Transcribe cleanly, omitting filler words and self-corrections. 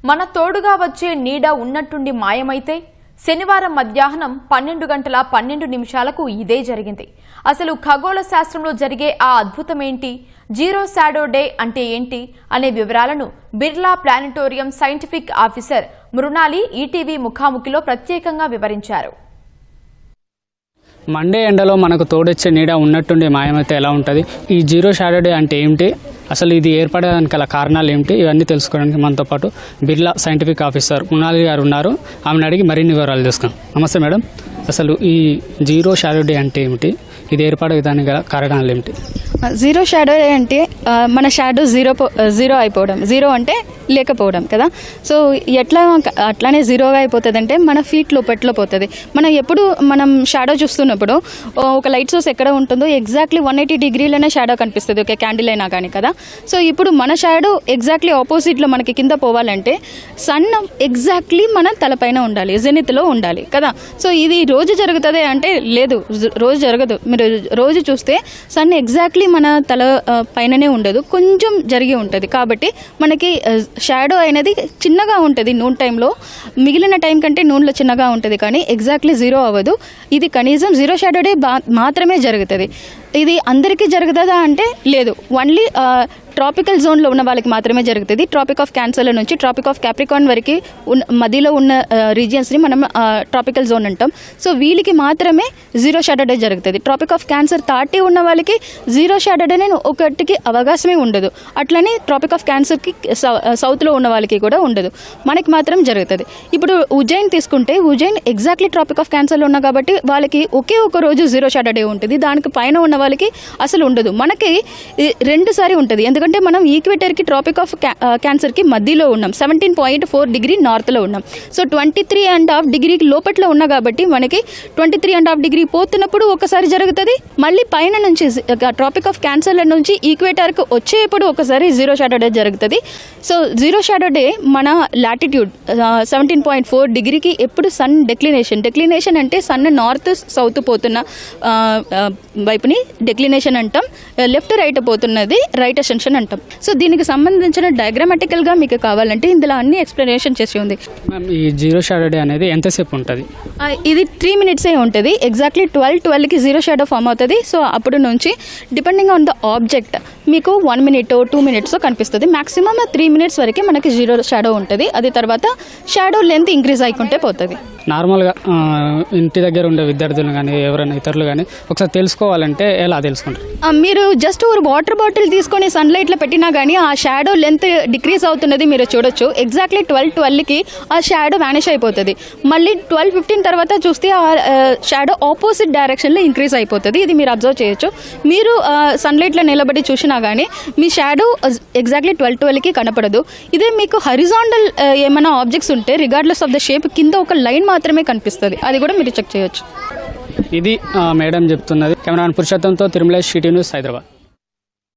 మన తోడుగా వచ్చే నీడ ఉన్నట్టుండి మాయమైతే శనివారం మధ్యాహ్నం 12:12 ఇదే జరిగింది. అసలు ఖగోళ శాస్త్రంలో జరిగే ఆ అద్భుతమేంటి, జీరో షాడో డే అంటే ఏంటి అనే వివరాలను Birla planetarium scientific officer Mrinali ETV ముఖాముఖిలో ప్రత్యేకంగా వివరించారు. మండే ఎండలో మనకు తోడొచ్చే నీడ ఉన్నట్టుండి మాయమైతే ఎలా ఉంటుంది, ఈ జీరో షాడో డే అంటే ఏమిటి, అసలు ఇది ఏర్పడడానికి గల కారణాలు ఏమిటి, ఇవన్నీ తెలుసుకోవడానికి మనతో పాటు బిర్లా సైంటిఫిక్ ఆఫీసర్ మృణాలి గారు ఉన్నారు. ఆమెను అడిగి మరిన్ని వివరాలు తెలుసుకుందాం. నమస్తే మేడం, అసలు ఈ జీరో షాడో డే అంటే ఏమిటి, ఇది ఏర్పడడానికి గల కారణాలు ఏమిటి? జీరో షాడో అంటే మన షాడో జీరో అయిపోవడం, జీరో అంటే లేకపోవడం కదా. సో అట్లానే జీరోగా అయిపోతుంది అంటే మన ఫీట్ లోపట్లో పోతుంది. మనం షాడో చూస్తున్నప్పుడు ఒక లైట్ సోర్స్ ఎక్కడ ఉంటుందో ఎగ్జాక్ట్లీ 180 డిగ్రీలోనే షాడో కనిపిస్తుంది, ఒక క్యాండిల్ అయినా కానీ కదా. సో ఇప్పుడు మన షాడో ఎగ్జాక్ట్లీ ఆపోజిట్లో మనకి కింద పోవాలంటే సన్ ఎగ్జాక్ట్లీ మన తలపైన ఉండాలి, జెనిత్లో ఉండాలి కదా. సో ఇది రోజు జరుగుతుంది అంటే లేదు, రోజు జరగదు. మీరు రోజు చూస్తే సన్ ఎగ్జాక్ట్లీ మన తల పైననే ఉండదు, కొంచెం జరిగి ఉంటుంది. కాబట్టి మనకి షాడో అనేది చిన్నగా ఉంటుంది నూన్ టైంలో, మిగిలిన టైం కంటే నూన్లో చిన్నగా ఉంటుంది, కానీ ఎగ్జాక్ట్లీ జీరో అవ్వదు. ఇది కనీసం జీరో షాడో డే మాత్రమే జరుగుతుంది. ఇది అందరికీ జరుగుతుందా అంటే లేదు, ఓన్లీ ట్రాపికల్ జోన్లో ఉన్న వాళ్ళకి మాత్రమే జరుగుతుంది. ట్రాపిక్ ఆఫ్ క్యాన్సర్ల నుంచి ట్రాపిక్ ఆఫ్ క్యాప్రికాన్ వరకు మధ్యలో ఉన్న రీజియన్స్ని మనం ట్రాపికల్ జోన్ అంటాం. సో వీళ్ళకి మాత్రమే జీరో షాడో డే జరుగుతుంది. ట్రాపిక్ ఆఫ్ క్యాన్సర్ దాటి ఉన్న వాళ్ళకి జీరో షాడో డే ఒకటికి అవకాశమే ఉండదు. అట్లనే ట్రాపిక్ ఆఫ్ క్యాన్సర్కి సౌత్లో ఉన్న వాళ్ళకి కూడా ఉండదు, మనకి మాత్రం జరుగుతుంది. ఇప్పుడు ఉజ్జయిన్ తీసుకుంటే ఉజ్జయిన్ ఎగ్జాక్ట్లీ ట్రాపిక్ ఆఫ్ క్యాన్సర్లో ఉన్నా కాబట్టి వాళ్ళకి ఒకే ఒక రోజు జీరో షాడో డే ఉంటుంది, దానికి పైన ఉన్న వాళ్ళకి అసలు ఉండదు. మనకి 2 సారి ఉంటుంది, ఎందుకంటే మనం ఈక్వేటర్కి ట్రాపిక్ ఆఫ్ క్యాన్సర్కి మధ్యలో ఉన్నాం, 17.4 డిగ్రీ నార్త్లో ఉన్నాం. సో 23.5 డిగ్రీ లోపట్లో ఉన్నా కాబట్టి మనకి 23.5 డిగ్రీ పోతున్నప్పుడు ఒకసారి జరుగుతుంది, మళ్ళీ పైన నుంచి ట్రాపిక్ ఆఫ్ క్యాన్సర్ల నుంచి ఈక్వేటర్కి వచ్చేప్పుడు ఒకసారి జీరో షాడో డే జరుగుతుంది. సో జీరో షాడో డే మన లాటిట్యూడ్ 17.4 డిగ్రీకి ఎప్పుడు సన్ డెక్లినేషన్ అంటే సన్ నార్త్ సౌత్ పోతున్న వైపుని డెక్లినేషన్ అంటాం, లెఫ్ట్ రైట్ పోతున్నది రైట్ అసెన్షన్ అంటాం. సో దీనికి సంబంధించిన డయాగ్రామాటికల్గా మీకు కావాలంటే ఇందులో అన్ని ఎక్స్ప్లెనేషన్ చేసి ఉంది. ఈ జీరో షాడో డే అనేది ఎంతసేపు ఉంటుంది? ఇది 3 మినిట్సే ఉంటుంది. ఎగ్జాక్ట్లీ 12కి జీరో షాడో ఫామ్ అవుతుంది. సో అప్పుడు నుంచి డిపెండింగ్ ఆన్ ద ఆబ్జెక్ట్ మీకు 1 మినిట్ 2 మినిట్స్ కనిపిస్తుంది. మ్యాక్సిమం 3 మినిట్స్ వరకు మనకి జీరో షాడో ఉంటుంది. అది తర్వాత షాడో లెంత్ ఇంక్రీజ్ అయికుంటే పోతుంది. నార్మల్గా ఇంటి దగ్గర ఉండే విద్యార్థులు కానీ ఎవరైనా ఇతరులు కానీ ఒకసారి తెలుసుకోవాలంటే ఎలా తెలుసుకుంటారు? మీరు జస్ట్ ఒక వాటర్ బాటిల్ తీసుకొని సన్లైట్లో పెట్టినా కానీ ఆ షాడో లెంత్ డిక్రీజ్ అవుతున్నది మీరు చూడొచ్చు. ఎగ్జాక్ట్లీ 12:12కి ఆ షాడో వ్యానిష్ అయిపోతుంది. మళ్ళీ 12:15 తర్వాత చూస్తే ఆ షాడో ఆపోజిట్ డైరెక్షన్లో ఇంక్రీజ్ అయిపోతుంది. ఇది మీరు అబ్జర్వ్ చేయొచ్చు. మీరు సన్లైట్లో నిలబడి చూసినా కానీ మీ షాడో ఎగ్జాక్ట్లీ 12:12కి కనపడదు. ఇదే మీకు హరిజాంటల్ ఏమైనా ఆబ్జెక్ట్స్ ఉంటే రిగార్డ్లెస్ ఆఫ్ ద షేప్ కింద ఒక లైన్ మాత్రమే కనిపిస్తుంది, అది కూడా మీరు చెక్ చేయొచ్చు. ఇది మేడం చెప్తున్నది. కెమెరామెన్ పురుషోత్తంతో తిరుమలేష్, సిటీ న్యూస్, హైదరాబాద్.